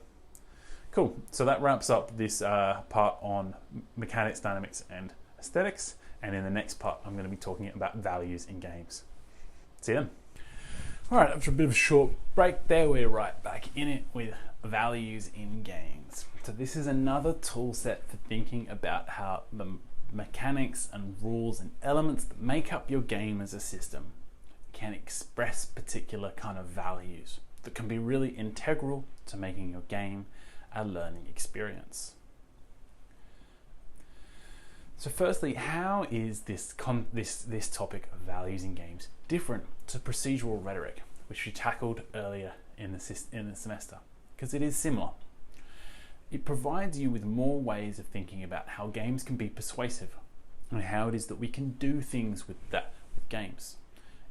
Cool, so that wraps up this part on mechanics, dynamics, and aesthetics. And in the next part, I'm going to be talking about values in games. See you then. All right, after a bit of a short break there, we're right back in it with values in games. So this is another tool set for thinking about how the mechanics and rules and elements that make up your game as a system can express particular kind of values that can be really integral to making your game a learning experience. So firstly, how is this topic of values in games different to procedural rhetoric, which we tackled earlier in the semester? Because it is similar. It provides you with more ways of thinking about how games can be persuasive and how it is that we can do things with games.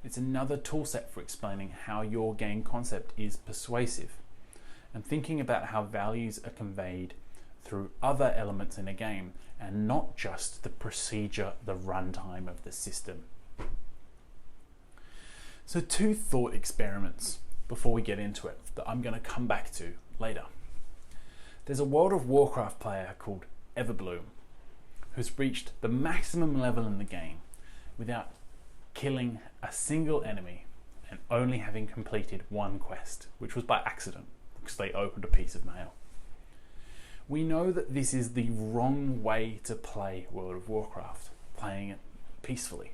It's another tool set for explaining how your game concept is persuasive and thinking about how values are conveyed through other elements in a game and not just the procedure, the runtime of the system. So 2 thought experiments before we get into it that I'm going to come back to later. There's a World of Warcraft player called Everbloom who's reached the maximum level in the game without killing a single enemy and only having completed 1 quest, which was by accident because they opened a piece of mail. We know that this is the wrong way to play World of Warcraft, playing it peacefully.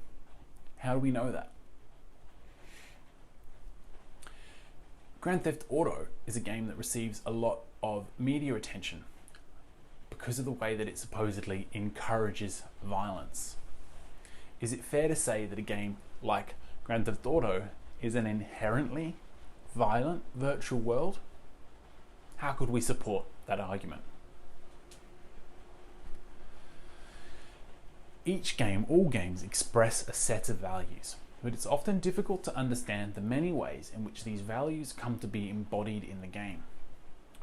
How do we know that? Grand Theft Auto is a game that receives a lot of media attention because of the way that it supposedly encourages violence. Is it fair to say that a game like Grand Theft Auto is an inherently violent virtual world? How could we support that argument? All games express a set of values, but it's often difficult to understand the many ways in which these values come to be embodied in the game.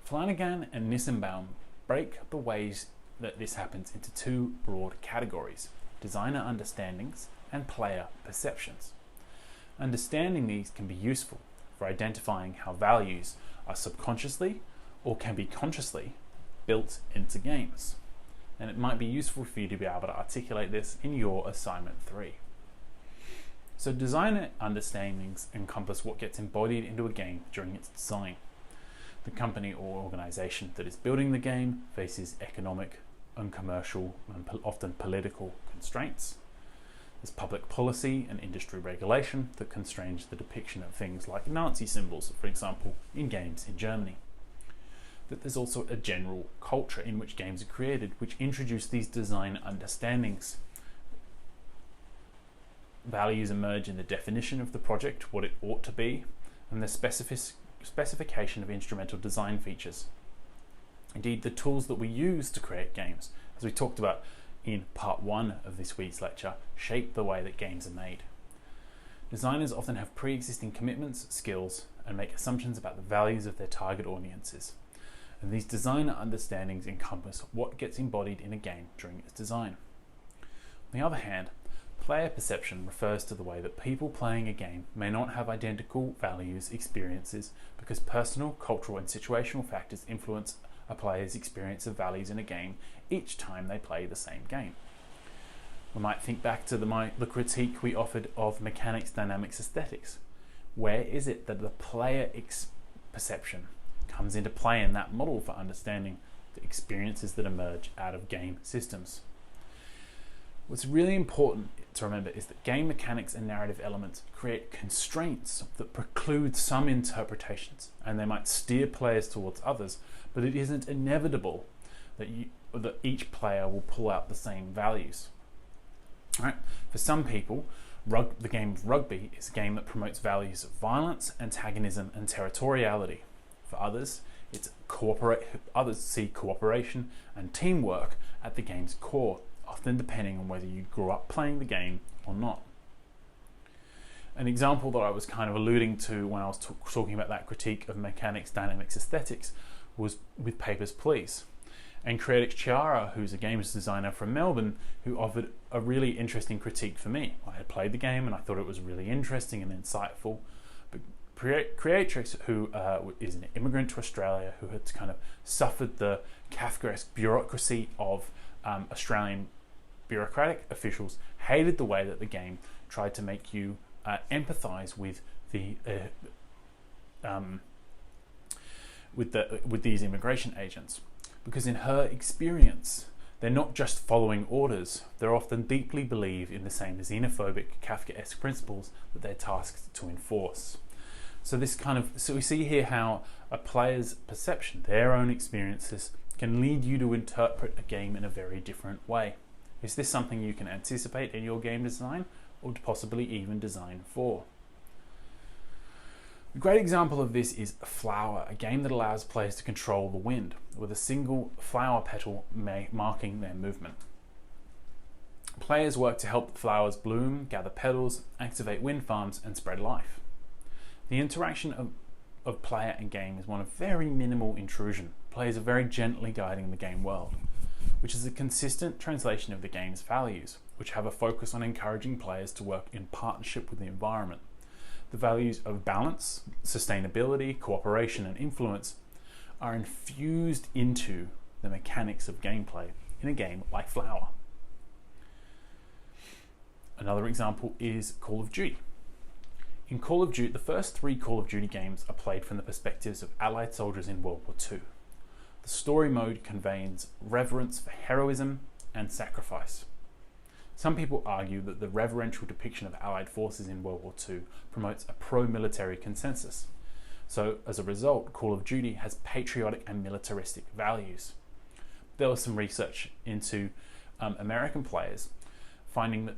Flanagan and Nissenbaum break the ways that this happens into 2 broad categories: designer understandings and player perceptions. Understanding these can be useful for identifying how values are subconsciously or can be consciously built into games. And it might be useful for you to be able to articulate this in your assignment 3. So designer understandings encompass what gets embodied into a game during its design. The company or organization that is building the game faces economic and commercial and often political constraints. There's public policy and industry regulation that constrains the depiction of things like Nazi symbols, for example, in games in Germany. That there's also a general culture in which games are created, which introduce these design understandings. Values emerge in the definition of the project, what it ought to be, and the specification of instrumental design features. Indeed, the tools that we use to create games, as we talked about in part 1 of this week's lecture, shape the way that games are made. Designers often have pre-existing commitments, skills, and make assumptions about the values of their target audiences. And these designer understandings encompass what gets embodied in a game during its design. On the other hand, player perception refers to the way that people playing a game may not have identical values, experiences, because personal, cultural, and situational factors influence a player's experience of values in a game each time they play the same game. We might think back to the critique we offered of mechanics, dynamics, aesthetics. Where is it that the player perception comes into play in that model for understanding the experiences that emerge out of game systems? What's really important to remember is that game mechanics and narrative elements create constraints that preclude some interpretations, and they might steer players towards others, but it isn't inevitable that each player will pull out the same values. All right? For some people, the game of rugby is a game that promotes values of violence, antagonism, and territoriality. For others, others see cooperation and teamwork at the game's core, often depending on whether you grew up playing the game or not. An example that I was kind of alluding to when I was talking about that critique of mechanics, dynamics, aesthetics was with Papers, Please. And Creatix Chiara, who's a games designer from Melbourne, who offered a really interesting critique for me. I had played the game and I thought it was really interesting and insightful. But Creatrix, who is an immigrant to Australia, who had kind of suffered the Kafkaesque bureaucracy of Australian bureaucratic officials, hated the way that the game tried to make you empathize with these immigration agents. Because in her experience, they're not just following orders, they're often deeply believe in the same xenophobic Kafkaesque principles that they're tasked to enforce. So we see here how a player's perception, their own experiences, can lead you to interpret a game in a very different way. Is this something you can anticipate in your game design, or possibly even design for? A great example of this is Flower, a game that allows players to control the wind, with a single flower petal marking their movement. Players work to help the flowers bloom, gather petals, activate wind farms, and spread life. The interaction of player and game is one of very minimal intrusion. Players are very gently guiding the game world, which is a consistent translation of the game's values, which have a focus on encouraging players to work in partnership with the environment. The values of balance, sustainability, cooperation, and influence are infused into the mechanics of gameplay in a game like Flower. Another example is Call of Duty. In Call of Duty, the first 3 Call of Duty games are played from the perspectives of Allied soldiers in World War II. The story mode conveys reverence for heroism and sacrifice. Some people argue that the reverential depiction of Allied forces in World War II promotes a pro-military consensus. So, as a result, Call of Duty has patriotic and militaristic values. There was some research into American players finding that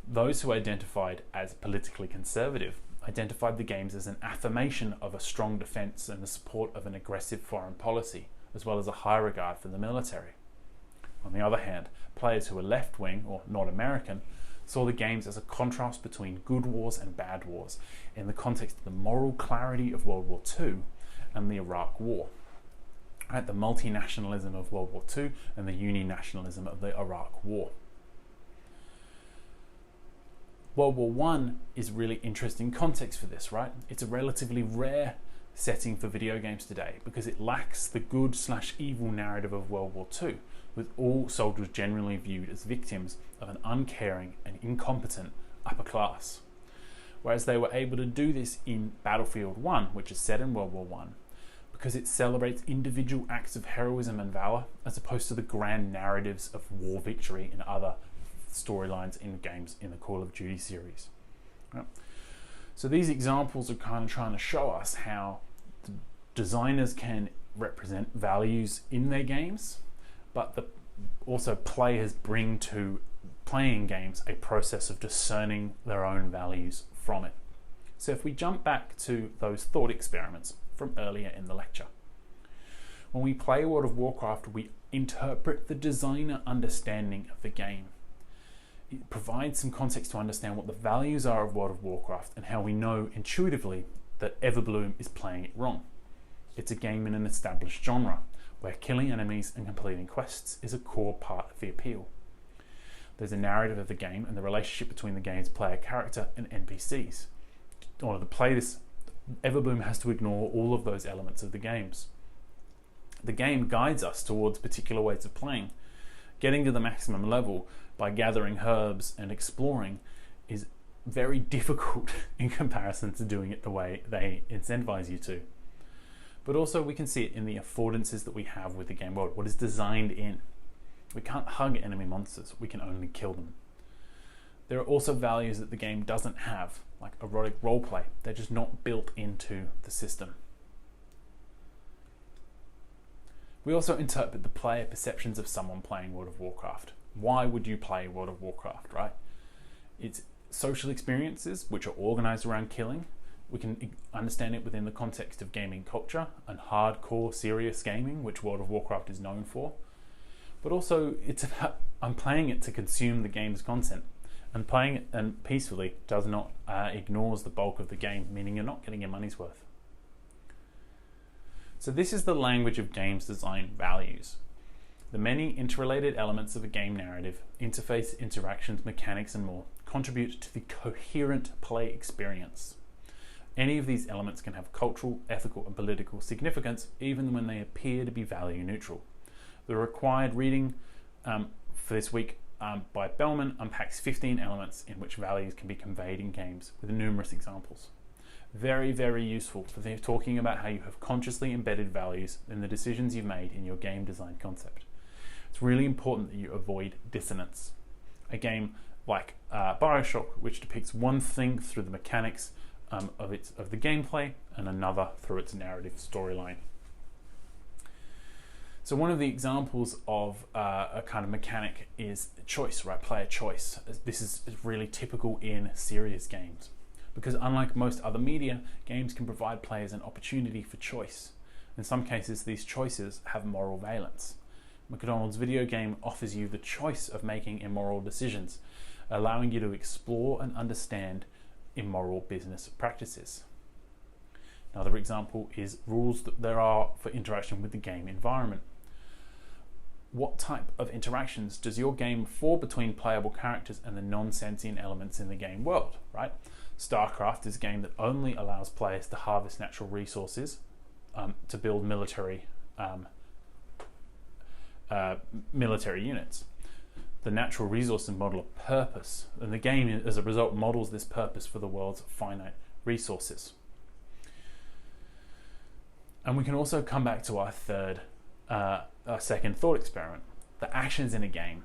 those who identified as politically conservative identified the games as an affirmation of a strong defense and the support of an aggressive foreign policy, as well as a high regard for the military. On the other hand, players who were left-wing or not American saw the games as a contrast between good wars and bad wars in the context of the moral clarity of World War II and the Iraq War. Right, the multinationalism of World War II and the uninationalism of the Iraq War. World War I is really interesting context for this, right? It's a relatively rare setting for video games today because it lacks the good/evil narrative of World War II, with all soldiers generally viewed as victims of an uncaring and incompetent upper class. Whereas they were able to do this in Battlefield 1, which is set in World War I, because it celebrates individual acts of heroism and valor as opposed to the grand narratives of war victory in other storylines in games in the Call of Duty series. Right? So these examples are kind of trying to show us how the designers can represent values in their games, but also players bring to playing games a process of discerning their own values from it. So if we jump back to those thought experiments from earlier in the lecture, when we play World of Warcraft, we interpret the designer understanding of the game. It provides some context to understand what the values are of World of Warcraft and how we know intuitively that Everbloom is playing it wrong. It's a game in an established genre, where killing enemies and completing quests is a core part of the appeal. There's a narrative of the game and the relationship between the game's player character and NPCs. In order to play this, Everbloom has to ignore all of those elements of the games. The game guides us towards particular ways of playing. Getting to the maximum level by gathering herbs and exploring is very difficult in comparison to doing it the way they incentivize you to. But also we can see it in the affordances that we have with the game world, what is designed in. We can't hug enemy monsters, we can only kill them. There are also values that the game doesn't have, like erotic roleplay. They're just not built into the system. We also interpret the player perceptions of someone playing World of Warcraft. Why would you play World of Warcraft, right? It's social experiences which are organized around killing. We can understand it within the context of gaming culture and hardcore serious gaming, which World of Warcraft is known for. But also it's about, I'm playing it to consume the game's content, and playing it and peacefully does not ignores the bulk of the game, meaning you're not getting your money's worth. So this is the language of games design values. The many interrelated elements of a game narrative, interface, interactions, mechanics, and more contribute to the coherent play experience. Any of these elements can have cultural, ethical, and political significance, even when they appear to be value neutral. The required reading for this week by Bellman unpacks 15 elements in which values can be conveyed in games, with numerous examples. Very, very useful for talking about how you have consciously embedded values in the decisions you've made in your game design concept. It's really important that you avoid dissonance. A game like Bioshock, which depicts one thing through the mechanics of the gameplay and another through its narrative storyline. So one of the examples of a kind of mechanic is choice, right? Player choice. This is really typical in serious games, because unlike most other media, games can provide players an opportunity for choice. In some cases, these choices have moral valence. McDonald's video game offers you the choice of making immoral decisions, allowing you to explore and understand immoral business practices. Another example is rules that there are for interaction with the game environment. What type of interactions does your game fall between playable characters and the non-sentient elements in the game world, right? StarCraft is a game that only allows players to harvest natural resources to build military units. The natural resources model a purpose, and the game as a result models this purpose for the world's finite resources. And we can also come back to our second thought experiment. The actions in a game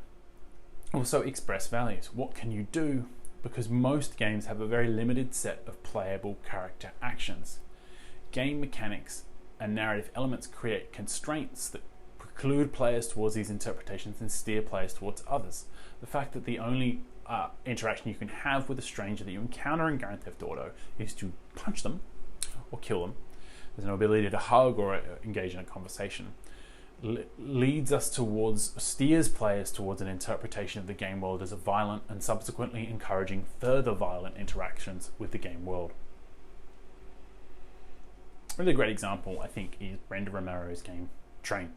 also express values. What can you do? Because most games have a very limited set of playable character actions. Game mechanics and narrative elements create constraints that preclude players towards these interpretations and steer players towards others. The fact that the only interaction you can have with a stranger that you encounter in Grand Theft Auto is to punch them or kill them. There's no ability to hug or engage in a conversation. Steers players towards an interpretation of the game world as a violent, and subsequently encouraging further violent interactions with the game world. A really great example, I think, is Brenda Romero's game Train,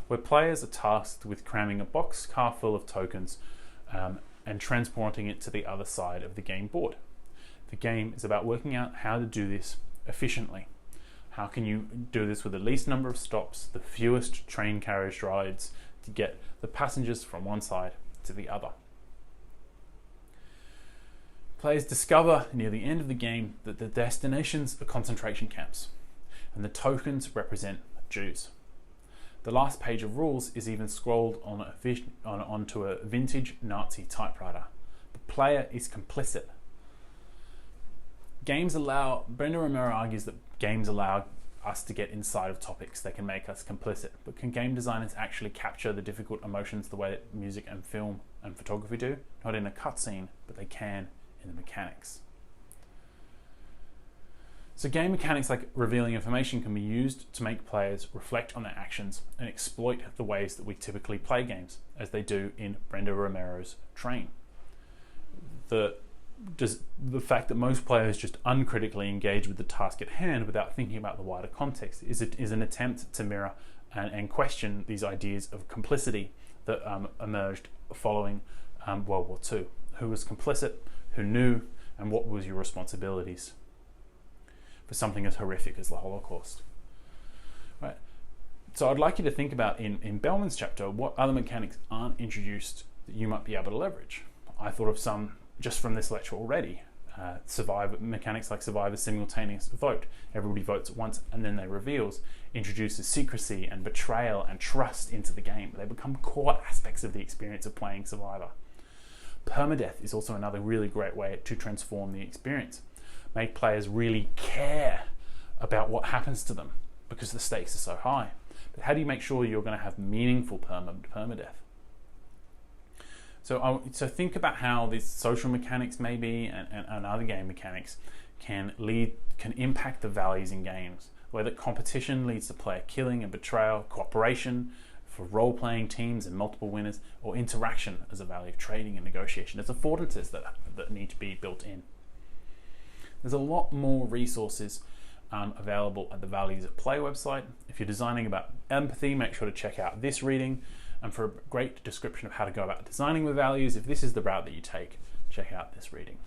where players are tasked with cramming a boxcar full of tokens and transporting it to the other side of the game board. The game is about working out how to do this efficiently. How can you do this with the least number of stops, the fewest train carriage rides, to get the passengers from one side to the other? Players discover near the end of the game that the destinations are concentration camps, and the tokens represent Jews. The last page of rules is even scrolled onto a vintage Nazi typewriter. The player is complicit. Brenda Romero argues that games allow us to get inside of topics. They can make us complicit. But can game designers actually capture the difficult emotions the way that music and film and photography do? Not in a cutscene, but they can in the mechanics. So game mechanics like revealing information can be used to make players reflect on their actions and exploit the ways that we typically play games, as they do in Brenda Romero's Train. The fact that most players just uncritically engage with the task at hand without thinking about the wider context is an attempt to mirror and question these ideas of complicity that emerged following World War II. Who was complicit, who knew, and what was your responsibilities for something as horrific as the Holocaust? Right. So I'd like you to think about in Bellman's chapter, what other mechanics aren't introduced that you might be able to leverage. I thought of some just from this lecture already. Mechanics like survivor simultaneous vote. Everybody votes at once and then they reveals. Introduces secrecy and betrayal and trust into the game. They become core aspects of the experience of playing Survivor. Permadeath is also another really great way to transform the experience. Make players really care about what happens to them because the stakes are so high. But how do you make sure you're going to have meaningful permadeath? So think about how these social mechanics maybe and other game mechanics can impact the values in games, whether competition leads to player killing and betrayal, cooperation for role-playing teams and multiple winners, or interaction as a value of trading and negotiation. There's affordances that need to be built in. There's a lot more resources available at the Values at Play website. If you're designing about empathy, make sure to check out this reading. And for a great description of how to go about designing with values, if this is the route that you take, check out this reading.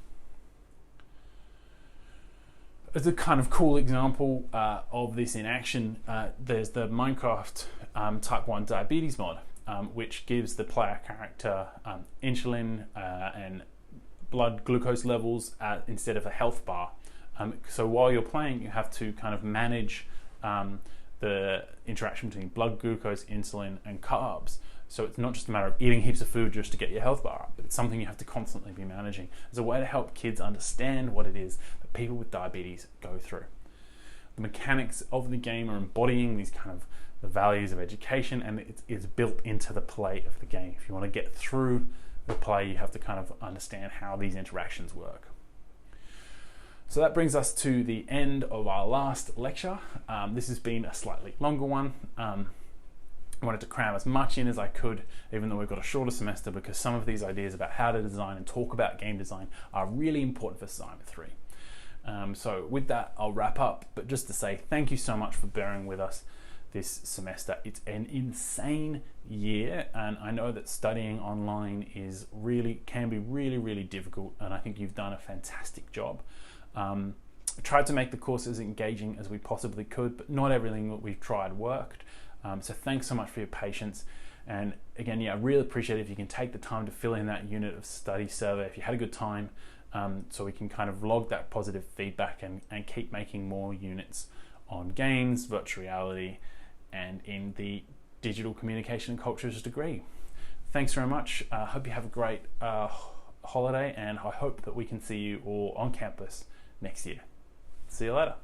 As a kind of cool example of this in action, there's the Minecraft Type 1 Diabetes mod, which gives the player character insulin and blood glucose levels instead of a health bar. So while you're playing, you have to kind of manage the interaction between blood glucose, insulin, and carbs. So it's not just a matter of eating heaps of food just to get your health bar up, but it's something you have to constantly be managing as a way to help kids understand what it is that people with diabetes go through. The mechanics of the game are embodying these kind of the values of education, and it's built into the play of the game. If you want to get through the play, you have to kind of understand how these interactions work. So that brings us to the end of our last lecture. This has been a slightly longer one. I wanted to cram as much in as I could, even though we've got a shorter semester, because some of these ideas about how to design and talk about game design are really important for Assignment 3. So with that, I'll wrap up, but just to say thank you so much for bearing with us this semester. It's an insane year, and I know that studying online can be really difficult, and I think you've done a fantastic job. I tried to make the course as engaging as we possibly could, but not everything that we've tried worked. So thanks so much for your patience. And again, I really appreciate it if you can take the time to fill in that unit of study survey if you had a good time, so we can kind of log that positive feedback and keep making more units on games, virtual reality, and in the digital communication and cultures degree. Thanks very much. I hope you have a great holiday, and I hope that we can see you all on campus next year. See you later.